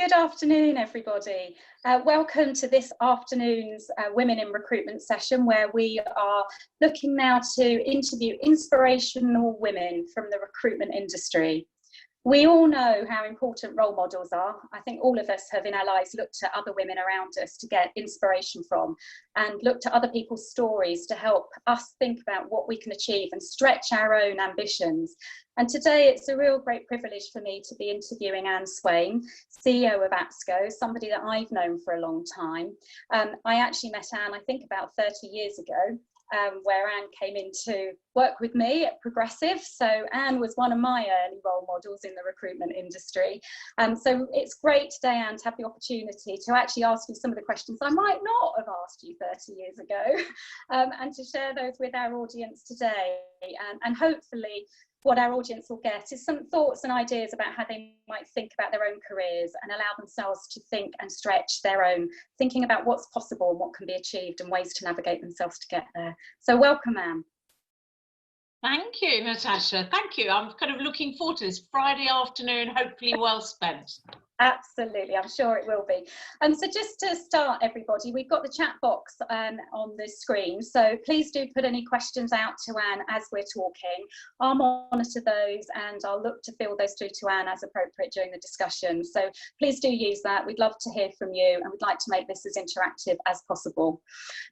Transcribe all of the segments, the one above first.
Good afternoon, everybody. Welcome to this afternoon's Women in Recruitment session, where we are looking now to interview inspirational women from the recruitment industry. We all know how important role models are. I think all of us have in our lives looked at other women around us to get inspiration from, and looked at other people's stories to help us think about what we can achieve and stretch our own ambitions. And today it's a real great privilege for me to be interviewing Ann Swain, CEO of APSCo, somebody that I've known for a long time. I actually met Ann, I think, about 30 years ago. Where Ann came in to work with me at Progressive. So Ann was one of my early role models in the recruitment industry. So it's great today, Ann, to have the opportunity to actually ask you some of the questions I might not have asked you 30 years ago, and to share those with our audience today. And hopefully what our audience will get is some thoughts and ideas about how they might think about their own careers and allow themselves to think and stretch their own, thinking about what's possible and what can be achieved and ways to navigate themselves to get there. So welcome, Ann. Thank you, Natasha. Thank you. I'm kind of looking forward to this Friday afternoon, hopefully well spent. Absolutely, I'm sure it will be. So just to start, everybody, we've got the chat box on the screen, so please do put any questions out to Ann as we're talking. I'll monitor those and I'll look to field those through to Ann as appropriate during the discussion. So please do use that. We'd love to hear from you, and we'd like to make this as interactive as possible.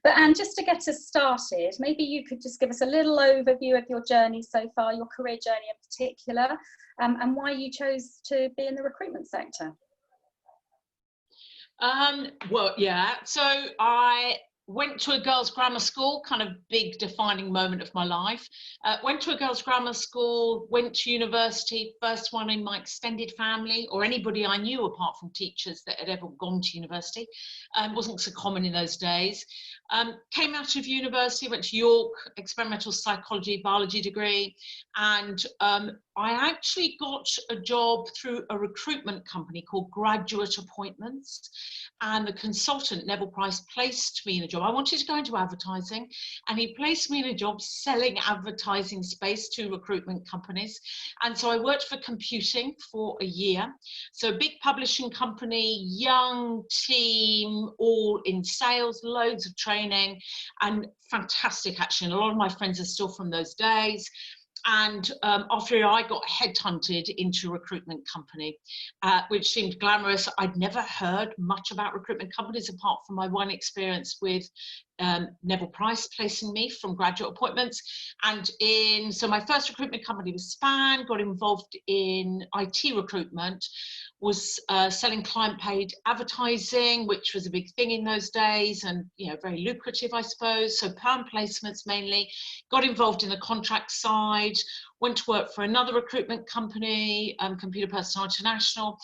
But Ann, just to get us started, maybe you could just give us a little overview of your journey so far, your career journey in particular, and why you chose to be in the recruitment sector. Well, yeah, so I went to a girls' grammar school, kind of big defining moment of my life. Went to a girls' grammar school, went to university, first one in my extended family, or anybody I knew apart from teachers that had ever gone to university. Wasn't so common in those days. Came out of university, went to York, experimental psychology, biology degree, and I actually got a job through a recruitment company called Graduate Appointments, and the consultant, Neville Price, placed me in a job. I wanted to go into advertising, and he placed me in a job selling advertising space to recruitment companies. And so I worked for Computing for a year. So a big publishing company, young team, all in sales, loads of training, and fantastic actually. And a lot of my friends are still from those days. And after I got headhunted into a recruitment company, which seemed glamorous. I'd never heard much about recruitment companies apart from my one experience with Neville Price placing me from Graduate Appointments. And so my first recruitment company was Span, got involved in IT recruitment, was selling client-paid advertising, which was a big thing in those days, and very lucrative, I suppose. So perm placements mainly. Got involved in the contract side. Went to work for another recruitment company, Computer Personnel International.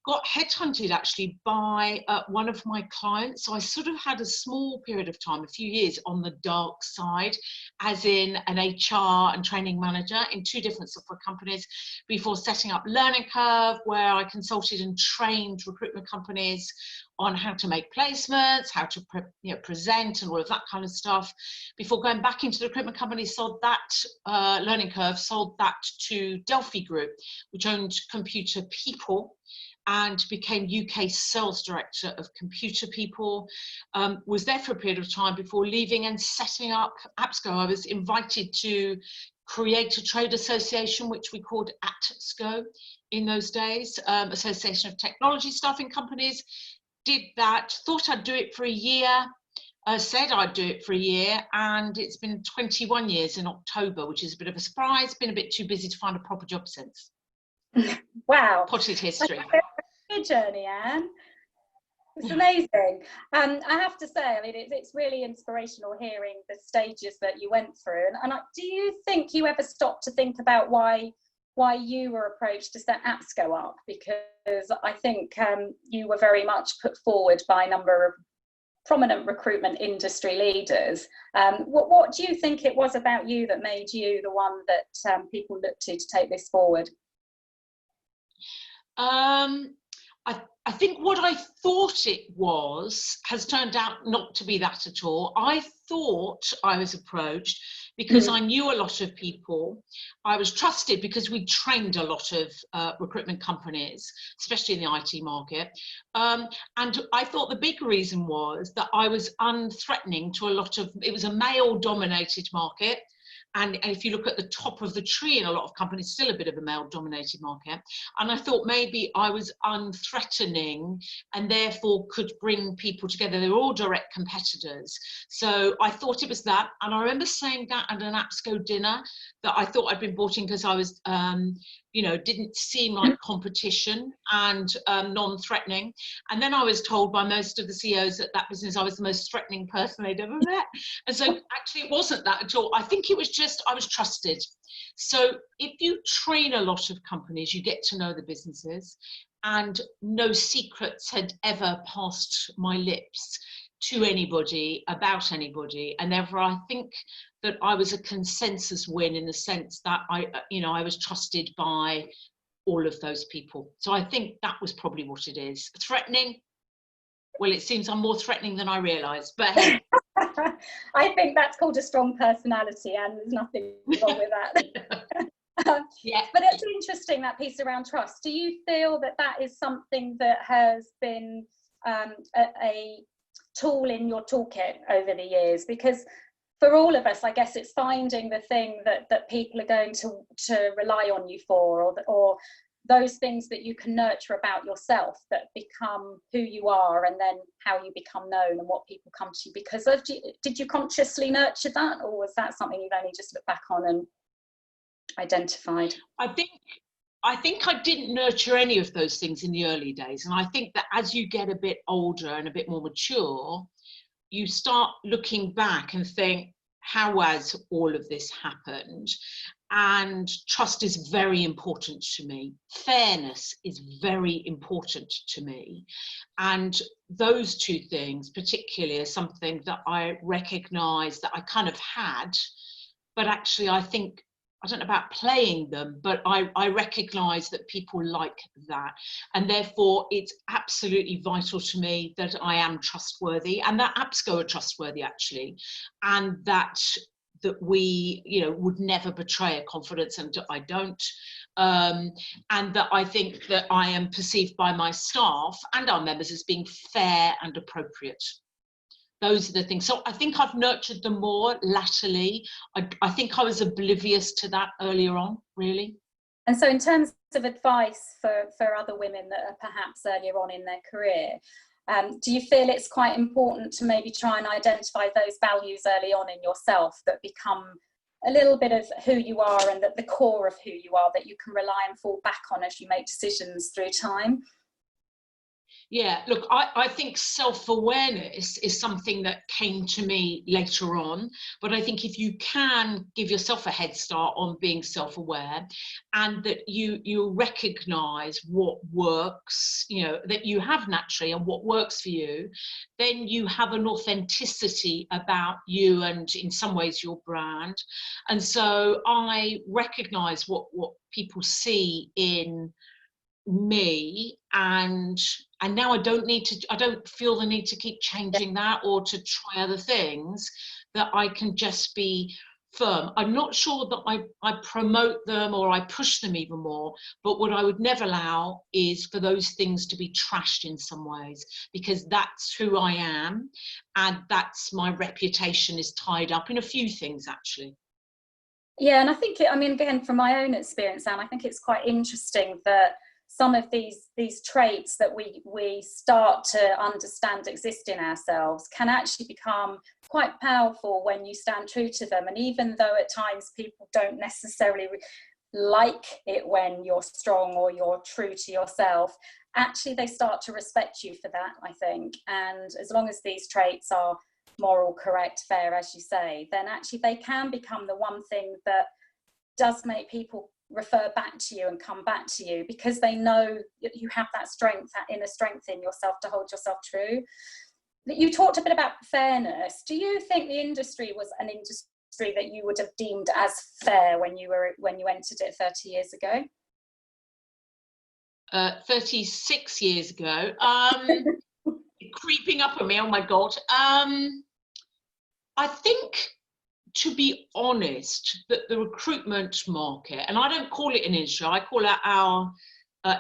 Got headhunted actually by one of my clients. So I sort of had a small period of time, a few years, on the dark side, as in an HR and training manager in two different software companies, before setting up Learning Curve, where I consulted and trained recruitment companies on how to make placements, how to present, and all of that kind of stuff, before going back into the recruitment company. Sold that, Learning Curve, sold that to Delphi Group, which owned Computer People, and became UK Sales Director of Computer People. Was there for a period of time before leaving and setting up APSCo. I was invited to create a trade association, which we called APSCo in those days, Association of Technology Staffing Companies. Did that, thought I'd do it for a year, said I'd do it for a year, and it's been 21 years in October, which is a bit of a surprise. Been a bit too busy to find a proper job since. Wow. Potted history. Good journey, Ann. It's amazing. I have to say, I mean, it's really inspirational hearing the stages that you went through. And do you think you ever stopped to think about why you were approached to set APSCo up? Because I think you were very much put forward by a number of prominent recruitment industry leaders. What do you think it was about you that made you the one that people looked to take this forward? I think what I thought it was has turned out not to be that at all. I thought I was approached because I knew a lot of people. I was trusted because we trained a lot of recruitment companies, especially in the IT market. And I thought the big reason was that I was unthreatening to a lot of, it was a male-dominated market. And if you look at the top of the tree in a lot of companies, still a bit of a male-dominated market. And I thought maybe I was unthreatening and therefore could bring people together. They were all direct competitors. So I thought it was that. And I remember saying that at an APSCo dinner, that I thought I'd been brought in because I was, you know, didn't seem like competition and non-threatening. And then I was told by most of the CEOs at that business I was the most threatening person they'd ever met. And so actually it wasn't that at all. I think it was just I was trusted. So if you train a lot of companies, you get to know the businesses, and no secrets had ever passed my lips to anybody about anybody. And therefore I think that I was a consensus win in the sense that I was trusted by all of those people. So I think that was probably what it is. Threatening, well, it seems I'm more threatening than I realised, but hey. I think that's called a strong personality, and there's nothing wrong with that. Yeah. But it's interesting, that piece around trust. Do you feel that that is something that has been a tool in your toolkit over the years? Because for all of us, I guess it's finding the thing that people are going to rely on you for, or those things that you can nurture about yourself that become who you are, and then how you become known and what people come to you because of. Did you consciously nurture that, or was that something you've only just looked back on and identified? I think I didn't nurture any of those things in the early days. And I think that as you get a bit older and a bit more mature, you start looking back and think, how has all of this happened? And trust is very important to me. Fairness is very important to me. And those two things particularly are something that I recognise that I kind of had, but actually I think, I don't know about playing them, but I recognise that people like that. And therefore it's absolutely vital to me that I am trustworthy, and that APSCo are trustworthy actually, and that we, you know, would never betray a confidence, and I don't. And that I think that I am perceived by my staff and our members as being fair and appropriate. Those are the things. So I think I've nurtured them more latterly. I think I was oblivious to that earlier on, really. And so in terms of advice for other women that are perhaps earlier on in their career, do you feel it's quite important to maybe try and identify those values early on in yourself that become a little bit of who you are, and that the core of who you are, that you can rely and fall back on as you make decisions through time? Yeah, look, I think self-awareness is something that came to me later on, but I think if you can give yourself a head start on being self-aware, and that you recognise what works, you know, that you have naturally and what works for you, then you have an authenticity about you and in some ways your brand. And so I recognise what people see in me, and now I don't feel the need to keep changing that or to try other things, that I can just be firm. I'm not sure that I promote them or I push them even more, but what I would never allow is for those things to be trashed in some ways, because that's who I am, and that's my reputation is tied up in a few things actually. Yeah, and I think, I mean, again, from my own experience, Anne, I think it's quite interesting that some of these traits that we start to understand exist in ourselves can actually become quite powerful when you stand true to them. And even though at times people don't necessarily like it when you're strong or you're true to yourself, actually they start to respect you for that, I think. And as long as these traits are moral, correct, fair, as you say, then actually they can become the one thing that does make people refer back to you and come back to you, because they know that you have that strength, that inner strength in yourself to hold yourself true. You talked a bit about fairness. Do you think the industry was an industry that you would have deemed as fair when you entered it 30 years ago? 36 years ago. Creeping up on me, oh my God. I think, to be honest, that the recruitment market, and I don't call it an industry, I call it our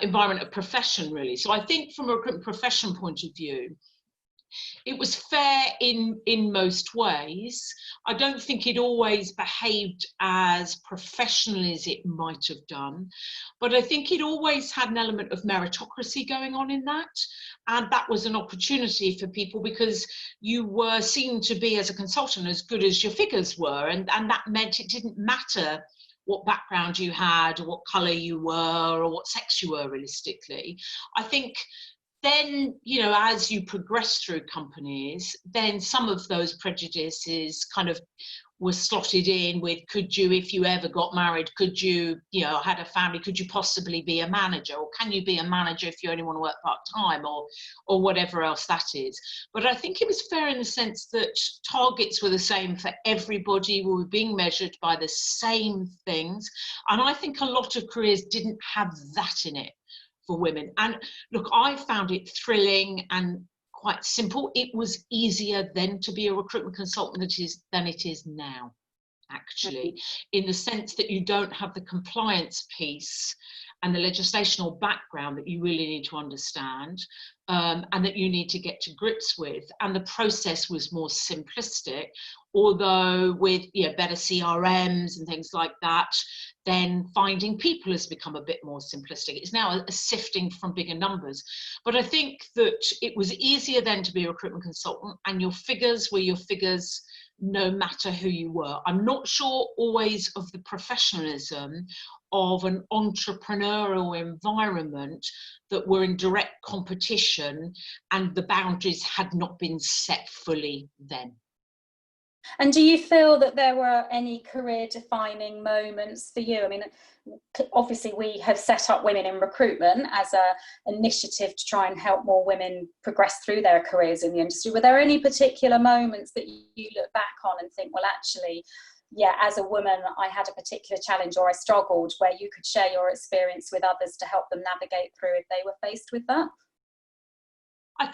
environment of profession, really. So I think from a recruitment profession point of view, it was fair in most ways. I don't think it always behaved as professionally as it might have done, but I think it always had an element of meritocracy going on in that, and that was an opportunity for people because you were seen to be, as a consultant, as good as your figures were, and that meant it didn't matter what background you had or what colour you were or what sex you were realistically. I think then, you know, as you progress through companies, then some of those prejudices kind of were slotted in with, could you, if you ever got married, could you, you know, had a family, could you possibly be a manager? Or can you be a manager if you only want to work part-time, or whatever else that is. But I think it was fair in the sense that targets were the same for everybody. We were being measured by the same things. And I think a lot of careers didn't have that in it for women. And look, I found it thrilling and quite simple. It was easier then to be a recruitment consultant than it is now, actually, in the sense that you don't have the compliance piece and the legislational background that you really need to understand, and that you need to get to grips with. And the process was more simplistic, although with, you know, better CRMs and things like that, then finding people has become a bit more simplistic. It's now a sifting from bigger numbers. But I think that it was easier then to be a recruitment consultant, and your figures were your figures no matter who you were. I'm not sure always of the professionalism of an entrepreneurial environment that were in direct competition and the boundaries had not been set fully then. And do you feel that there were any career defining moments for you? I mean, obviously we have set up Women in Recruitment as an initiative to try and help more women progress through their careers in the industry. Were there any particular moments that you look back on and think, well, actually, yeah, as a woman, I had a particular challenge or I struggled, where you could share your experience with others to help them navigate through if they were faced with that? I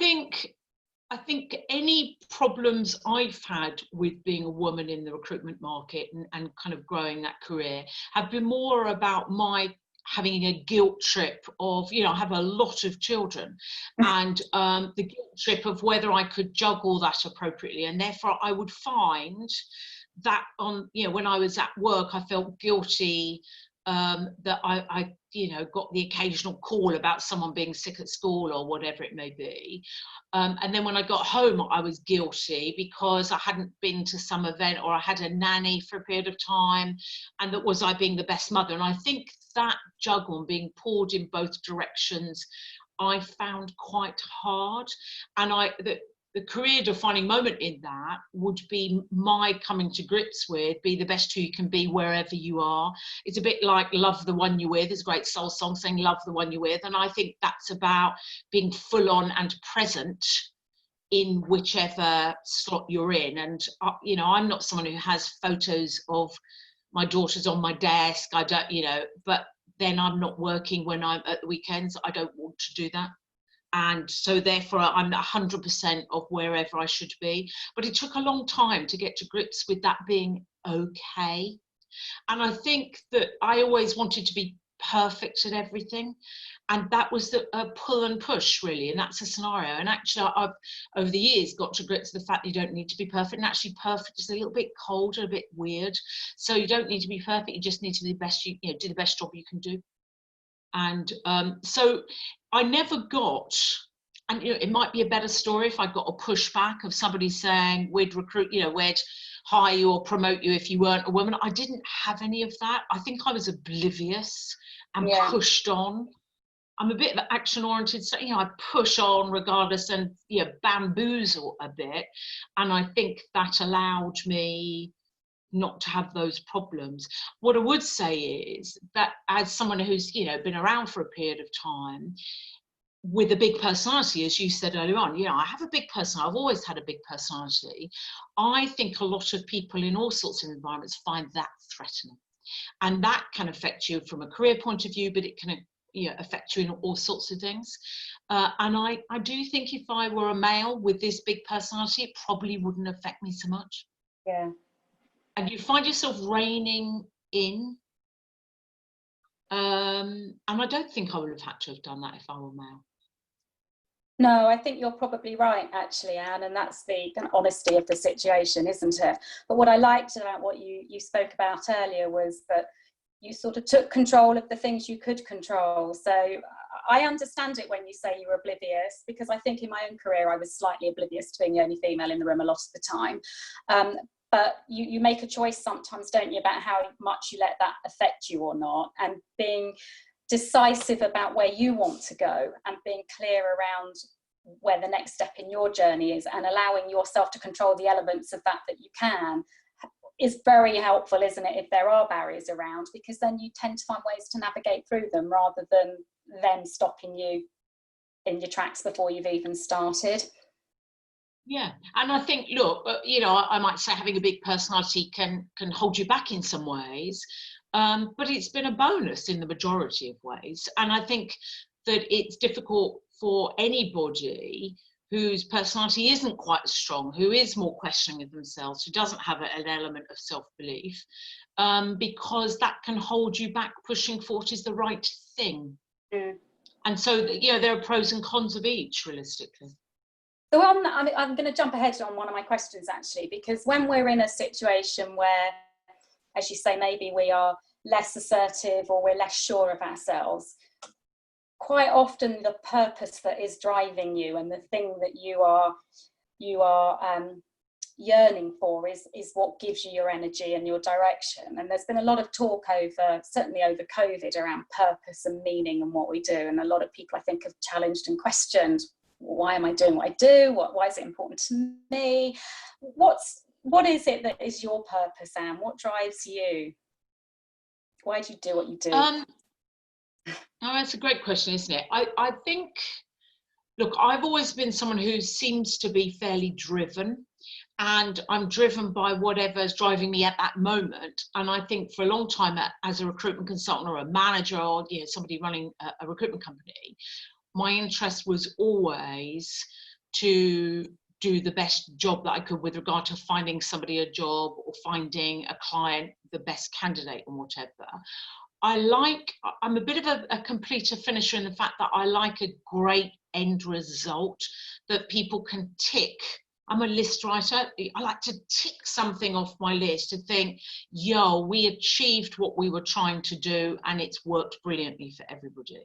think any problems I've had with being a woman in the recruitment market and kind of growing that career have been more about my having a guilt trip of, you know, I have a lot of children, and the guilt trip of whether I could juggle that appropriately. And therefore I would find that on, you know, when I was at work, I felt guilty that I, you know, got the occasional call about someone being sick at school or whatever it may be. And then when I got home, I was guilty because I hadn't been to some event, or I had a nanny for a period of time, and that was I being the best mother. And I think that juggle and being pulled in both directions, I found quite hard. And the career defining moment in that would be my coming to grips with, be the best who you can be wherever you are. It's a bit like love the one you're with. There's a great soul song saying love the one you're with. And I think that's about being full on and present in whichever slot you're in. And, you know, I'm not someone who has photos of my daughters on my desk. I don't, you know, but then I'm not working when I'm at the weekends. I don't want to do that. And so therefore I'm 100% of wherever I should be. But it took a long time to get to grips with that being okay. And I think that I always wanted to be perfect at everything. And that was the pull and push, really. And that's a scenario. And actually, I've, over the years, got to grips with the fact you don't need to be perfect. And actually, perfect is a little bit cold, a bit weird. So you don't need to be perfect. You just need to be the best, you know, do the best job you can do. And so I never got, and you know, it might be a better story if I got a pushback of somebody saying we'd recruit, you know, we'd hire you or promote you if you weren't a woman. I didn't have any of that. I think I was oblivious and pushed on. I'm a bit of action oriented, so, you know, I push on regardless and, you know, bamboozle a bit. And I think that allowed me not to have those problems. What I would say is that as someone who's, you know, been around for a period of time with a big personality, as you said earlier on, you know, I have a big personality, I've always had a big personality. I think a lot of people in all sorts of environments find that threatening. And that can affect you from a career point of view, but it can affect you in all sorts of things. And I do think if I were a male with this big personality, it probably wouldn't affect me so much. Yeah. And you find yourself reining in. And I don't think I would have had to have done that if I were male. No, I think you're probably right, actually, Anne, and that's the kind of honesty of the situation, isn't it? But what I liked about what you spoke about earlier was that you sort of took control of the things you could control. So I understand it when you say you were oblivious, because I think in my own career I was slightly oblivious to being the only female in the room a lot of the time. But you make a choice sometimes, don't you, about how much you let that affect you or not, and being decisive about where you want to go and being clear around where the next step in your journey is, and allowing yourself to control the elements of that you can, is very helpful, isn't it, if there are barriers around, because then you tend to find ways to navigate through them rather than them stopping you in your tracks before you've even started. Yeah, and I think, look, I might say having a big personality can hold you back in some ways, but it's been a bonus in the majority of ways. And I think that it's difficult for anybody whose personality isn't quite as strong, who is more questioning of themselves, who doesn't have an element of self-belief, because that can hold you back pushing for what is the right thing. Mm. And so, there are pros and cons of each, realistically. So I'm going to jump ahead on one of my questions, actually, because when we're in a situation where, as you say, maybe we are less assertive or we're less sure of ourselves, quite often the purpose that is driving you and the thing that you are yearning for is what gives you your energy and your direction. And there's been a lot of talk certainly over COVID, around purpose and meaning and what we do. And a lot of people, I think, have challenged and questioned, why am I doing what I do? Why is it important to me? What is it that is your purpose, Anne? What drives you? Why do you do what you do? That's a great question, isn't it? I think, look, I've always been someone who seems to be fairly driven, and I'm driven by whatever's driving me at that moment. And I think for a long time, as a recruitment consultant or a manager, or somebody running a recruitment company, my interest was always to do the best job that I could with regard to finding somebody a job or finding a client the best candidate and whatever. I'm a bit of a completer finisher in the fact that I like a great end result that people can tick. I'm a list writer. I like to tick something off my list to think, we achieved what we were trying to do and it's worked brilliantly for everybody.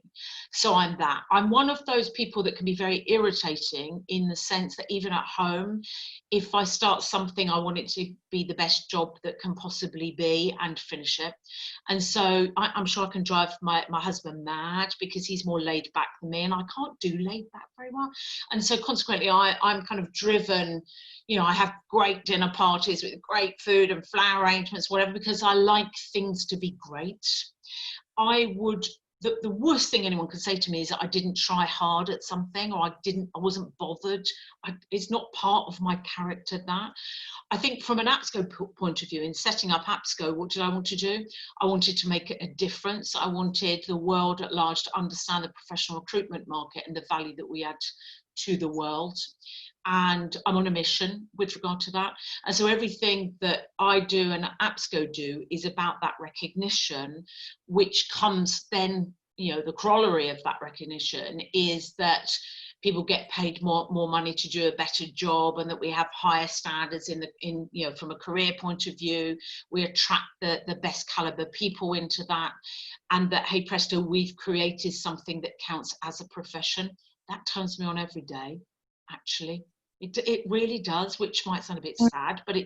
So I'm that. I'm one of those people that can be very irritating in the sense that even at home, if I start something, I want it to be the best job that can possibly be and finish it. And so I'm sure I can drive my husband mad because he's more laid back than me, and I can't do laid back very well. And so consequently, I'm kind of driven. I have great dinner parties with great food and flower arrangements, whatever, because I like things to be great. The worst thing anyone could say to me is that I didn't try hard at something, or I wasn't bothered. It's not part of my character, that. I think from an APSCo point of view, in setting up APSCo, what did I want to do? I wanted to make a difference. I wanted the world at large to understand the professional recruitment market and the value that we add to the world. And I'm on a mission with regard to that. And so everything that I do and APSCo do is about that recognition, which comes then, the corollary of that recognition is that people get paid more money to do a better job, and that we have higher standards from a career point of view. We attract the best caliber people into that, and that, hey presto, we've created something that counts as a profession. That turns me on every day, actually. It really does, which might sound a bit sad, but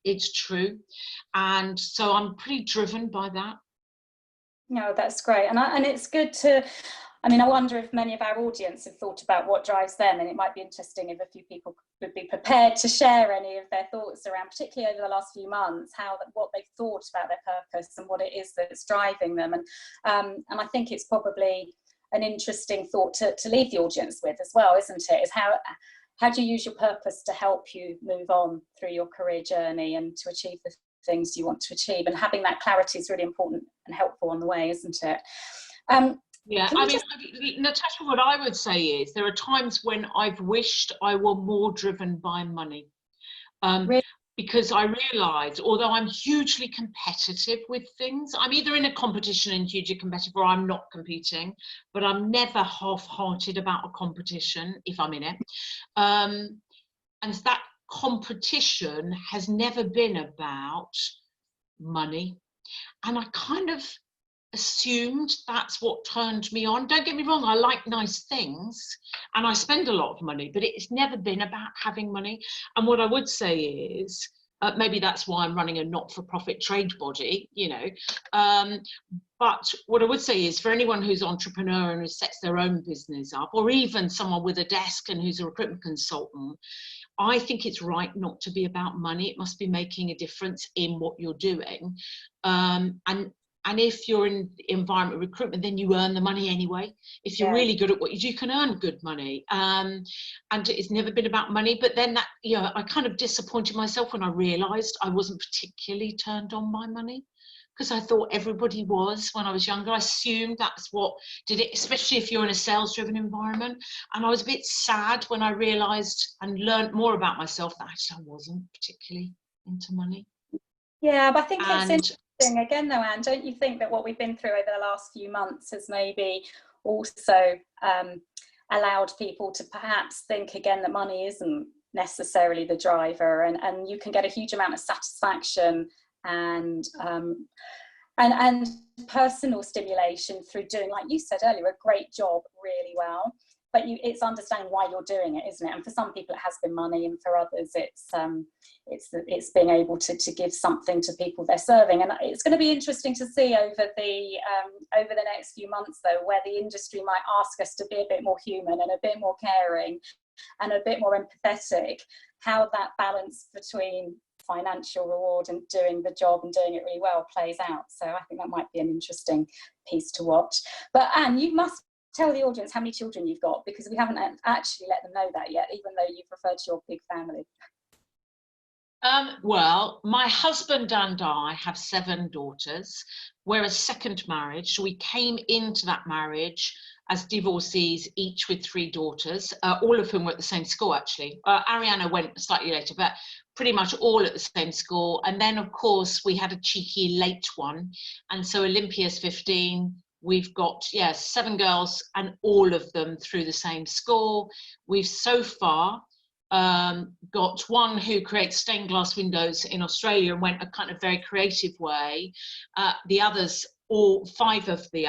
it's true. And so I'm pretty driven by that. No, that's great. And it's good to, I wonder if many of our audience have thought about what drives them, and it might be interesting if a few people would be prepared to share any of their thoughts around, particularly over the last few months, what they've thought about their purpose and what it is that's driving them. And I think it's probably an interesting thought to leave the audience with as well, isn't it? Is how do you use your purpose to help you move on through your career journey and to achieve the things you want to achieve? And having that clarity is really important and helpful on the way, isn't it? Yeah, Can I you mean, just Natasha, what I would say is there are times when I've wished I were more driven by money. Um, really, because I realise, although I'm hugely competitive with things, I'm either in a competition and hugely competitive or I'm not competing, but I'm never half-hearted about a competition if I'm in it. And that competition has never been about money. And I kind of assumed that's what turned me on. Don't get me wrong, I like nice things and I spend a lot of money, but it's never been about having money. And what I would say is, maybe that's why I'm running a not-for-profit trade body, you know. But what I would say is, for anyone who's an entrepreneur and who sets their own business up, or even someone with a desk and who's a recruitment consultant, I think it's right not to be about money. It must be making a difference in what you're doing. And if you're in environment recruitment, then you earn the money anyway. If you're really good at what you do, you can earn good money. And it's never been about money. But then that, you know, I kind of disappointed myself when I realised I wasn't particularly turned on by money, because I thought everybody was when I was younger. I assumed that's what did it, especially if you're in a sales-driven environment. And I was a bit sad when I realised and learned more about myself that actually I wasn't particularly into money. yeah, but I think it's And interesting again though, Anne, don't you think that what we've been through over the last few months has maybe also allowed people to perhaps think again that money isn't necessarily the driver, and you can get a huge amount of satisfaction and personal stimulation through doing, like you said earlier, a great job really well. But it's understanding why you're doing it, isn't it? And for some people it has been money, and for others it's being able to give something to people they're serving. And it's going to be interesting to see over the next few months though, where the industry might ask us to be a bit more human and a bit more caring and a bit more empathetic, how that balance between financial reward and doing the job and doing it really well plays out. So I think that might be an interesting piece to watch. But Anne, you must tell the audience how many children you've got, because we haven't actually let them know that yet, even though you've referred to your big family. Well, my husband and I have 7 daughters. We're a second marriage. We came into that marriage as divorcees, each with 3 daughters, all of whom were at the same school, actually. Ariana went slightly later, but pretty much all at the same school. And then, of course, we had a cheeky late one. And so Olympia's 15. We've got, 7 girls and all of them through the same school. We've so far got one who creates stained glass windows in Australia and went a kind of very creative way. The others, all 5 of the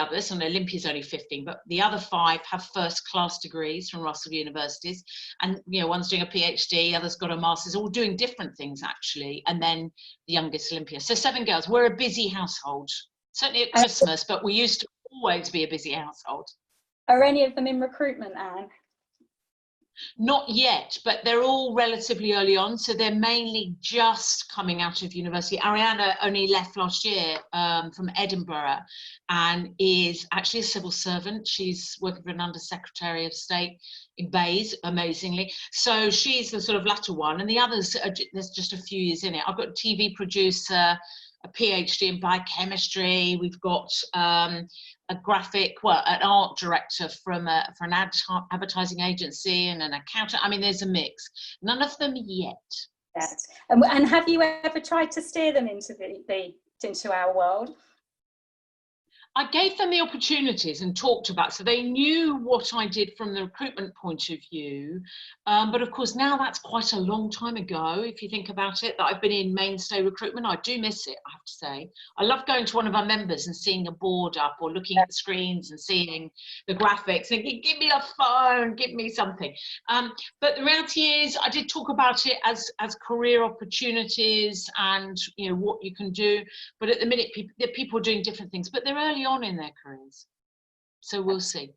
others, and Olympia's only 15, but the other 5 have first class degrees from Russell universities. And, you know, one's doing a PhD, others got a master's, all doing different things actually. And then the youngest, Olympia. So 7 girls. We're a busy household. Certainly at Christmas, but we used to always be a busy household. Are any of them in recruitment, Anne? Not yet, but they're all relatively early on, so they're mainly just coming out of university. Ariana only left last year from Edinburgh and is actually a civil servant. She's working for an Under-Secretary of State in Bays, amazingly. So she's the sort of latter one, and the others, there's just a few years in it. I've got a TV producer, a PhD in biochemistry. We've got an art director for an advertising agency, and an accountant. I mean, there's a mix. None of them yet. Yes. And have you ever tried to steer them into our world? I gave them the opportunities and talked about, so they knew what I did from the recruitment point of view. But of course, now that's quite a long time ago, if you think about it, that I've been in mainstay recruitment. I do miss it, I have to say. I love going to one of our members and seeing a board up or looking at the screens and seeing the graphics and give me a phone, give me something. But the reality is, I did talk about it as career opportunities and, you know, what you can do. But at the minute, people are doing different things, but they're early on in their careers, so we'll see.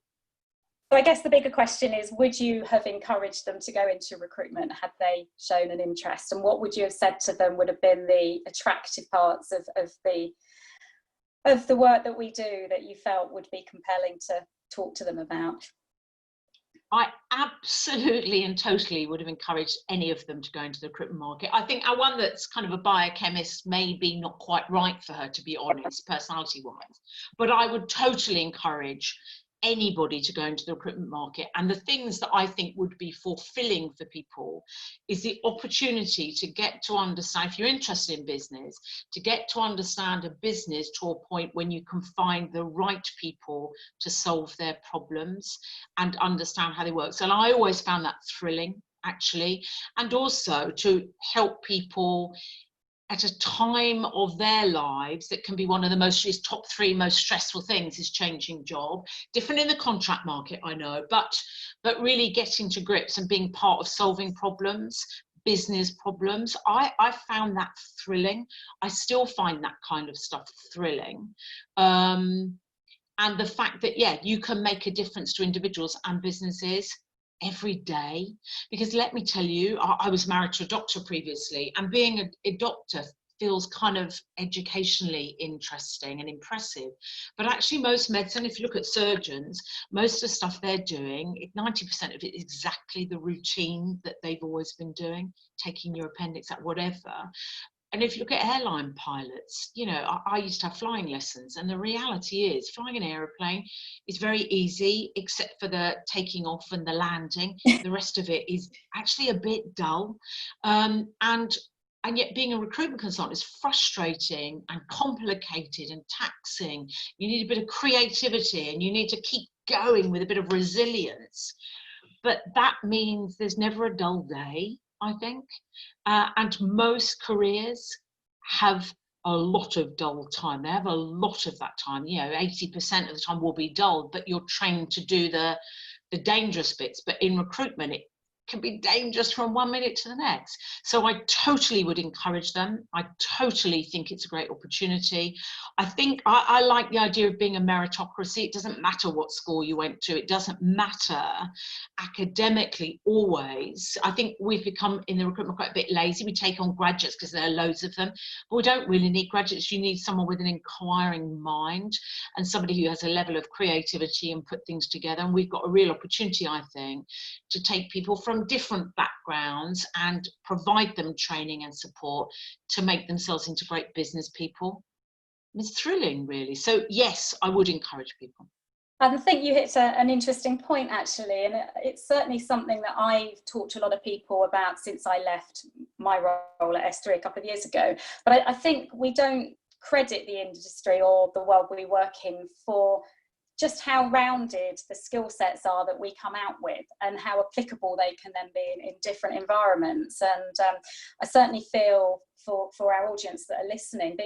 So I guess the bigger question is, would you have encouraged them to go into recruitment had they shown an interest, and what would you have said to them would have been the attractive parts of the work that we do that you felt would be compelling to talk to them about? I absolutely and totally would have encouraged any of them to go into the recruitment market. I think one that's kind of a biochemist may be not quite right for her, to be honest, personality-wise. But I would totally encourage anybody to go into the recruitment market. And the things that I think would be fulfilling for people is the opportunity to get to understand, if you're interested in business, to get to understand a business to a point when you can find the right people to solve their problems and understand how they work. So I always found that thrilling, actually, and also to help people at a time of their lives that can be one of the top 3 most stressful things is changing job. Different in the contract market, I know, but really getting to grips and being part of solving problems, business problems. I found that thrilling. I still find that kind of stuff thrilling. And the fact that, yeah, you can make a difference to individuals and businesses every day. Because let me tell you, I was married to a doctor previously, and being a doctor feels kind of educationally interesting and impressive. But actually most medicine, if you look at surgeons, most of the stuff they're doing, 90% of it is exactly the routine that they've always been doing, taking your appendix out, whatever. And if you look at airline pilots, you know, I used to have flying lessons, and the reality is flying an aeroplane is very easy, except for the taking off and the landing. The rest of it is actually a bit dull. And yet being a recruitment consultant is frustrating and complicated and taxing. You need a bit of creativity, and you need to keep going with a bit of resilience. But that means there's never a dull day, I think. And most careers have a lot of dull time. They have a lot of that time. You know, 80% of the time will be dull, but you're trained to do the dangerous bits. But in recruitment, it can be dangerous from one minute to the next. So I totally would encourage them. I totally think it's a great opportunity. I think I like the idea of being a meritocracy. It doesn't matter what school you went to. It doesn't matter academically always. I think we've become in the recruitment quite a bit lazy. We take on graduates because there are loads of them, but we don't really need graduates. You need someone with an inquiring mind and somebody who has a level of creativity and put things together. And we've got a real opportunity, I think, to take people from different backgrounds and provide them training and support to make themselves into great business people. It's thrilling, really. So yes, I would encourage people. I think you hit an interesting point, actually, and it's certainly something that I've talked to a lot of people about since I left my role at S3 a couple of years ago. But I think we don't credit the industry or the world we work in for just how rounded the skill sets are that we come out with and how applicable they can then be in different environments. And I certainly feel for our audience that are listening,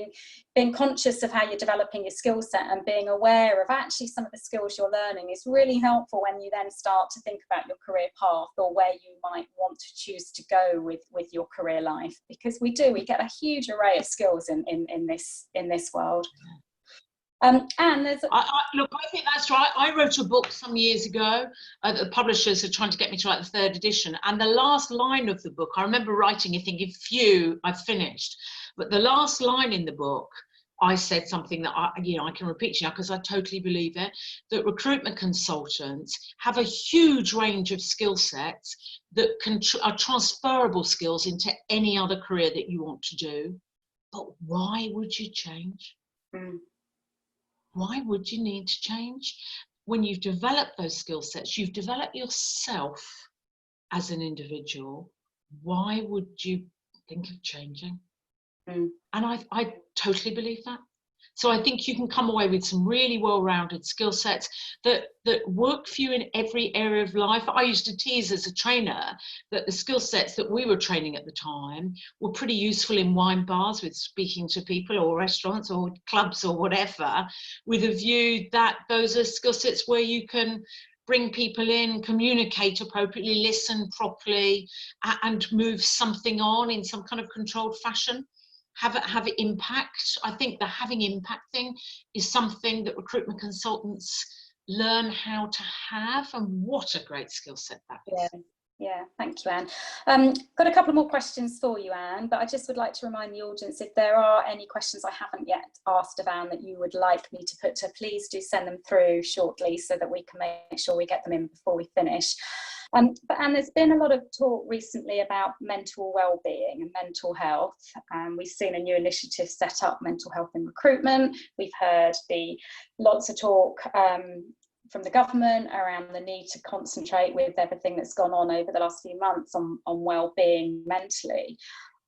being conscious of how you're developing your skill set and being aware of actually some of the skills you're learning is really helpful when you then start to think about your career path or where you might want to choose to go with your career life, because we get a huge array of skills in this world. And there's look, I think that's right. I wrote a book some years ago. The publishers are trying to get me to write the 3rd edition. And the last line of the book, I remember writing and thinking, phew, I've finished. But the last line in the book, I said something that I can repeat to you now because I totally believe it, that recruitment consultants have a huge range of skill sets that are transferable skills into any other career that you want to do. But why would you change? Why would you need to change? When you've developed those skill sets, you've developed yourself as an individual. Why would you think of changing? And I totally believe that. So I think you can come away with some really well-rounded skill sets that work for you in every area of life. I used to tease as a trainer that the skill sets that we were training at the time were pretty useful in wine bars with speaking to people, or restaurants or clubs or whatever, with a view that those are skill sets where you can bring people in, communicate appropriately, listen properly, and move something on in some kind of controlled fashion. Have impact. I think the having impact thing is something that recruitment consultants learn how to have, and what a great skill set that is. Yeah, thank you, Anne. Got a couple more questions for you, Anne, but I just would like to remind the audience, if there are any questions I haven't yet asked of Anne that you would like me to put to her, please do send them through shortly so that we can make sure we get them in before we finish. But Anne, there's been a lot of talk recently about mental well-being and mental health. We've seen a new initiative set up, Mental Health in Recruitment. We've heard lots of talk from the government around the need to concentrate, with everything that's gone on over the last few months, on well-being mentally.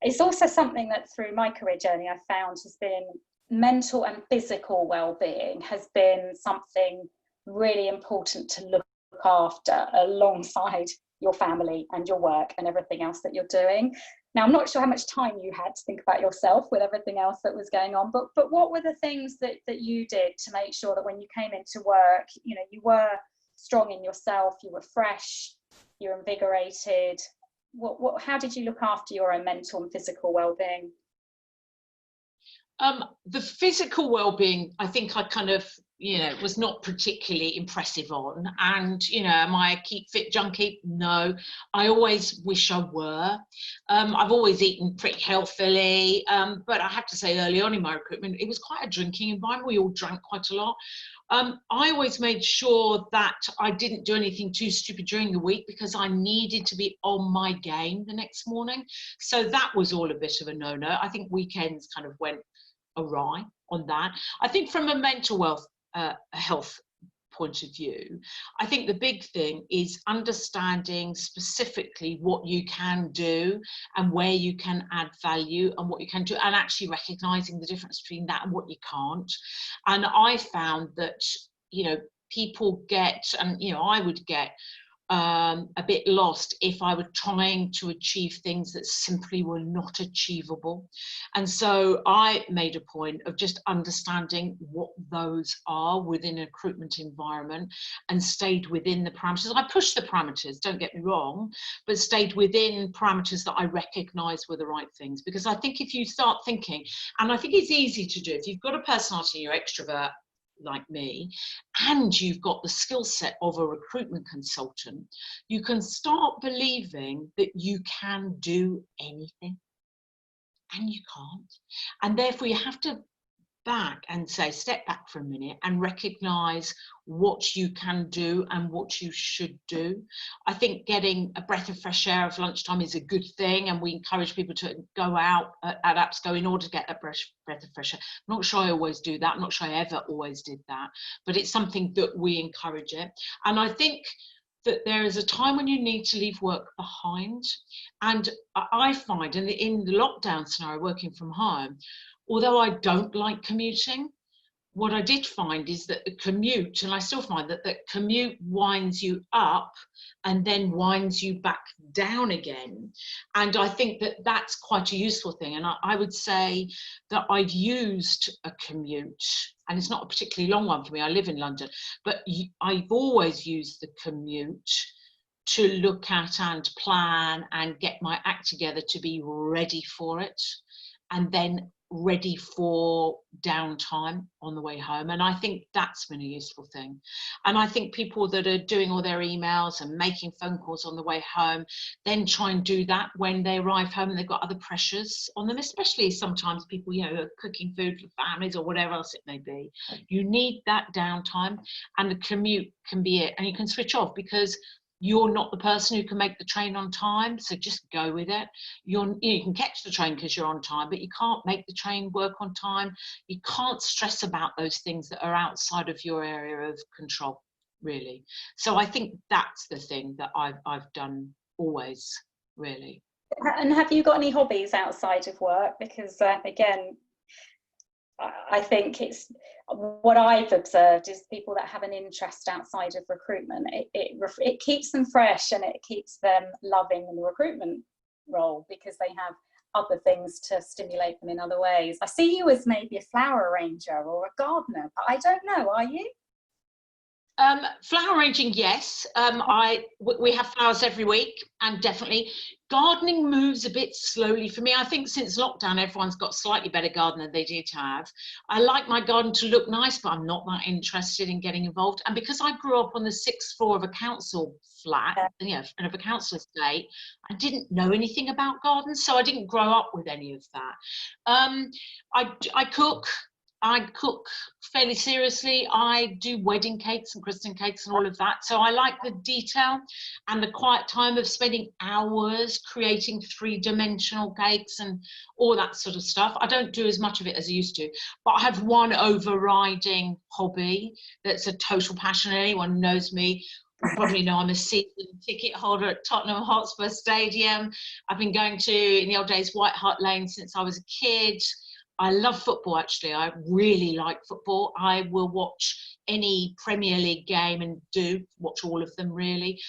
It's also something that through my career journey I found has been mental and physical well-being has been something really important to look after alongside your family and your work and everything else that you're doing. Now, I'm not sure how much time you had to think about yourself with everything else that was going on, but what were the things that you did to make sure that when you came into work, you were strong in yourself, you were fresh, you were invigorated? How did you look after your own mental and physical well-being? The physical well-being, I think I kind of, was not particularly impressive on. And, am I a keep fit junkie? No, I always wish I were. I've always eaten pretty healthily, but I have to say early on in my recruitment, it was quite a drinking environment. We all drank quite a lot. I always made sure that I didn't do anything too stupid during the week because I needed to be on my game the next morning. So that was all a bit of a no-no. I think weekends kind of went awry on that. I think from a mental health point of view, I think the big thing is understanding specifically what you can do and where you can add value and what you can do, and actually recognizing the difference between that and what you can't. And I found that people get, and I would get a bit lost if I were trying to achieve things that simply were not achievable. And so I made a point of just understanding what those are within a recruitment environment and stayed within the parameters. I pushed the parameters, don't get me wrong, but stayed within parameters that I recognise were the right things. Because I think if you start thinking, and I think it's easy to do, if you've got a personality, you're extrovert, like me, and you've got the skill set of a recruitment consultant, you can start believing that you can do anything, and you can't. And therefore you have to step back for a minute and recognize what you can do and what you should do. I think getting a breath of fresh air of lunchtime is a good thing, and we encourage people to go out at APSCo in order to get a breath of fresh air. I'm not sure I always do that. I'm not sure I ever always did that, but it's something that we encourage it. And I think that there is a time when you need to leave work behind. And I find in the lockdown scenario, working from home, although I don't like commuting, what I did find is that the commute, and I still find that the commute winds you up and then winds you back down again. And I think that that's quite a useful thing. And I would say that I've used a commute, and it's not a particularly long one for me, I live in London, but I've always used the commute to look at and plan and get my act together to be ready for it, and then ready for downtime on the way home. And I think that's been a useful thing. And I think people that are doing all their emails and making phone calls on the way home then try and do that when they arrive home and they've got other pressures on them, especially sometimes people are cooking food for families or whatever else it may be. You need that downtime, and the commute can be it, and you can switch off because you're not the person who can make the train on time, so just go with it. You can catch the train because you're on time, but you can't make the train work on time. You can't stress about those things that are outside of your area of control, really. So I think that's the thing that I've done always, really. And have you got any hobbies outside of work? Because again, I think it's what I've observed is people that have an interest outside of recruitment, it keeps them fresh and it keeps them loving the recruitment role because they have other things to stimulate them in other ways. I see you as maybe a flower arranger or a gardener, but I don't know, are you? Flower arranging, yes. We have flowers every week, and definitely gardening moves a bit slowly for me. I think since lockdown, everyone's got slightly better garden than they did have. I like my garden to look nice, but I'm not that interested in getting involved. And because I grew up on the 6th floor of a council flat, of a council estate, I didn't know anything about gardens, so I didn't grow up with any of that. I cook fairly seriously. I do wedding cakes and christening cakes and all of that. So I like the detail and the quiet time of spending hours creating 3-dimensional cakes and all that sort of stuff. I don't do as much of it as I used to, but I have one overriding hobby that's a total passion. Anyone who knows me probably know I'm a season ticket holder at Tottenham Hotspur Stadium. I've been going to, in the old days, White Hart Lane since I was a kid. I love football, actually. I really like football. I will watch any Premier League game and do watch all of them, really.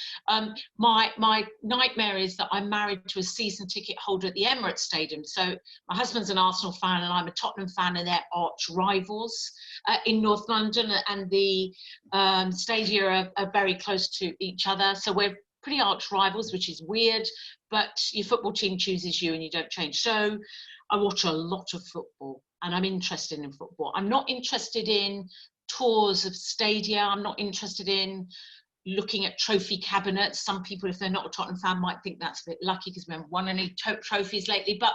My nightmare is that I'm married to a season ticket holder at the Emirates Stadium. So my husband's an Arsenal fan and I'm a Tottenham fan, and they're arch rivals in North London, and the stadia are very close to each other. So we're pretty arch rivals, which is weird, but your football team chooses you and you don't change. So I watch a lot of football and I'm interested in football. I'm not interested in tours of stadia. I'm not interested in looking at trophy cabinets. Some people, if they're not a Tottenham fan, might think that's a bit lucky because we haven't won any trophies lately. But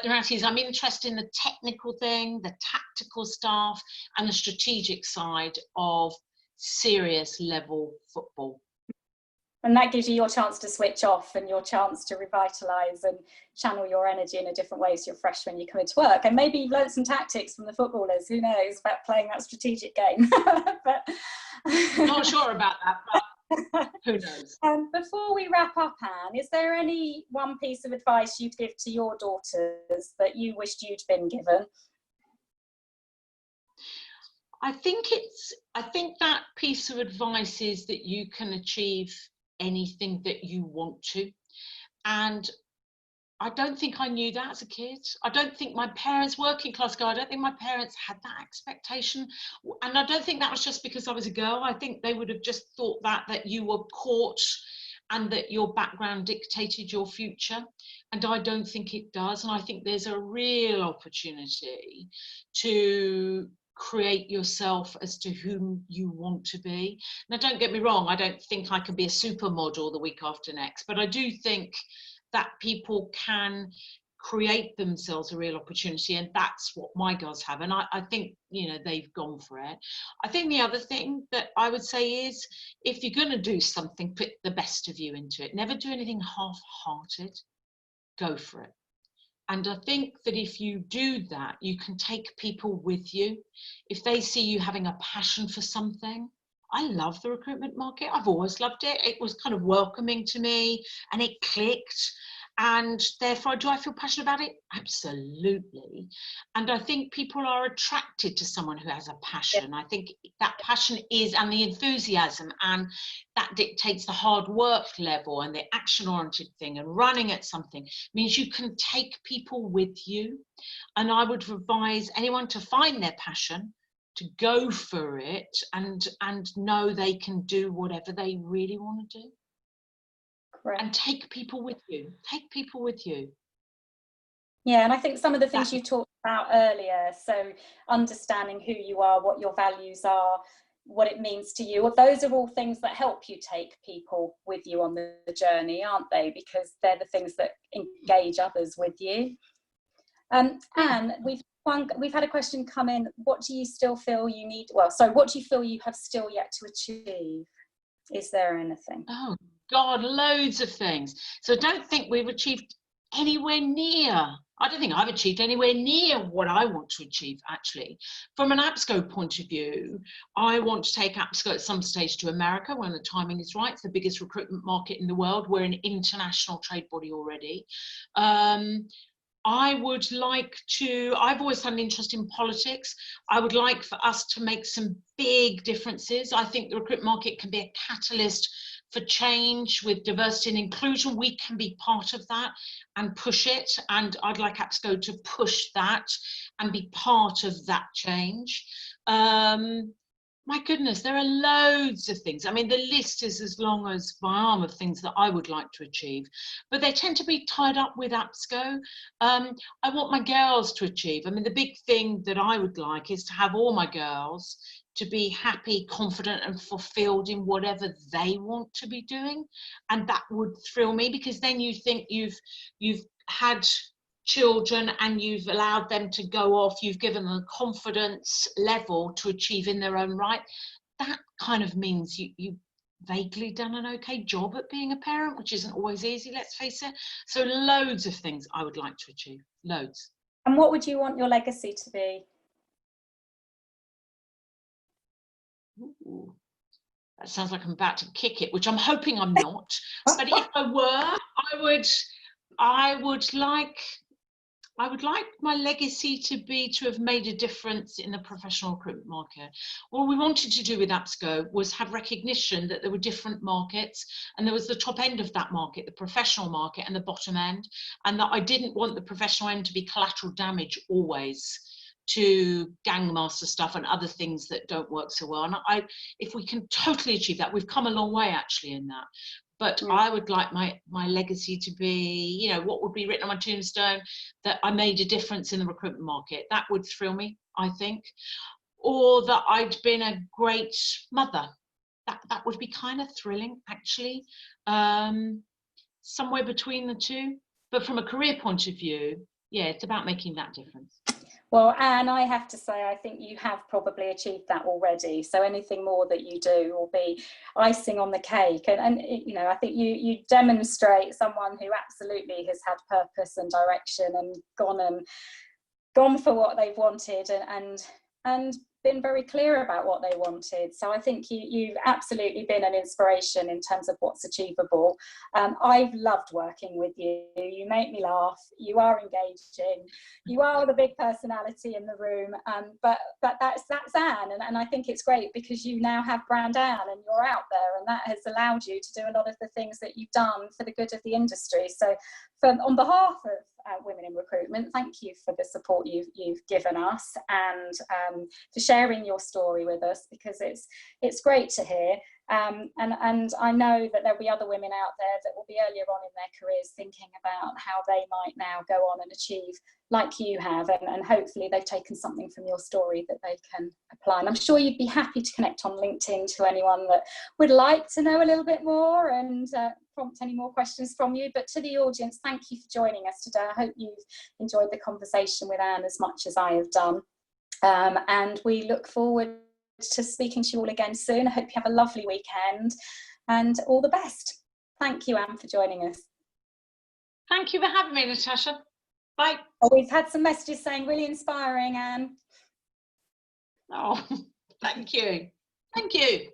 the reality is I'm interested in the technical thing, the tactical stuff, and the strategic side of serious level football. And that gives you your chance to switch off and your chance to revitalise and channel your energy in a different way so you're fresh when you come into work. And maybe you've learned some tactics from the footballers, who knows, about playing that strategic game. But not sure about that, but who knows. Before we wrap up, Anne, is there any one piece of advice you'd give to your daughters that you wished you'd been given? I think that piece of advice is that you can achieve anything that you want to, and I don't think I knew that as a kid. I don't think my parents, working class girl, I don't think my parents had that expectation, and I don't think that was just because I was a girl. I think they would have just thought that you were caught and that your background dictated your future, and I don't think it does. And I think there's a real opportunity to create yourself as to whom you want to be. Now, don't get me wrong, I don't think I can be a supermodel the week after next, but I do think that people can create themselves a real opportunity, and that's what my girls have, and I think, you know, they've gone for it. I think the other thing that I would say is, if you're going to do something, put the best of you into it. Never do anything half-hearted. Go for it. And I think that if you do that, you can take people with you. If they see you having a passion for something, I love the recruitment market. I've always loved it. It was kind of welcoming to me and it clicked. And therefore, do I feel passionate about it? Absolutely. And I think people are attracted to someone who has a passion. I think that passion is, and the enthusiasm, and that dictates the hard work level and the action-oriented thing, and running at something means you can take people with you. And I would advise anyone to find their passion, to go for it, and know they can do whatever they really want to do. Correct. And take people with you. Take people with you. Yeah, and I think some of the things you talked about earlier, so understanding who you are, what your values are, what it means to you, those are all things that help you take people with you on the journey, aren't they? Because they're the things that engage others with you. Anne, we've had a question come in. What do you still feel you need? Well, so what do you feel you have still yet to achieve? Is there anything? Oh God, loads of things. So don't think we've achieved anywhere near. I don't think I've achieved anywhere near what I want to achieve, actually. From an APSCo point of view, I want to take APSCo at some stage to America when the timing is right. It's the biggest recruitment market in the world. We're an international trade body already. I would like to, I've always had an interest in politics. I would like for us to make some big differences. I think the recruitment market can be a catalyst for change with diversity and inclusion. We can be part of that and push it. And I'd like APSCo to push that and be part of that change. my goodness, there are loads of things. I mean, the list is as long as my arm of things that I would like to achieve, but they tend to be tied up with APSCo. I want my girls to achieve. I mean, the big thing that I would like is to have all my girls to be happy, confident and fulfilled in whatever they want to be doing. And that would thrill me, because then you think you've had children and you've allowed them to go off, you've given them a confidence level to achieve in their own right. That kind of means you've vaguely done an okay job at being a parent, which isn't always easy, let's face it. So loads of things I would like to achieve, loads. And what would you want your legacy to be? Ooh, that sounds like I'm about to kick it, which I'm hoping I'm not. But if I were, I would like my legacy to be to have made a difference in the professional recruitment market. What we wanted to do with APSCo was have recognition that there were different markets, and there was the top end of that market, the professional market, and the bottom end, and that I didn't want the professional end to be collateral damage always to gangmaster stuff and other things that don't work so well. And if we can totally achieve that, we've come a long way actually in that. But I would like my legacy to be, you know, what would be written on my tombstone, that I made a difference in the recruitment market. That would thrill me, I think. Or that I'd been a great mother. That would be kind of thrilling, actually. Somewhere between the two. But from a career point of view, yeah, it's about making that difference. Well, Anne, I have to say, I think you have probably achieved that already. So anything more that you do will be icing on the cake. And you know, I think you demonstrate someone who absolutely has had purpose and direction and gone for what they've wanted and been very clear about what they wanted. So I think you've absolutely been an inspiration in terms of what's achievable. I've loved working with you. You make me laugh. You are engaging. You are the big personality in the room. But that's Anne, and I think it's great because you now have brand Anne and you're out there, and that has allowed you to do a lot of the things that you've done for the good of the industry. So on behalf of Women in Recruitment, thank you for the support you've given us, and for sharing your story with us, because it's great to hear. And I know that there'll be other women out there that will be earlier on in their careers thinking about how they might now go on and achieve like you have, and hopefully they've taken something from your story that they can apply. And I'm sure you'd be happy to connect on LinkedIn to anyone that would like to know a little bit more and prompt any more questions from you. But to the audience, thank you for joining us today. I hope you've enjoyed the conversation with Anne as much as I have done. And we look forward to speaking to you all again soon. I hope you have a lovely weekend and all the best. Thank you, Anne, for joining us. Thank you for having me, Natasha. Bye. Oh, we've had some messages saying really inspiring, Anne. Oh, thank you. Thank you.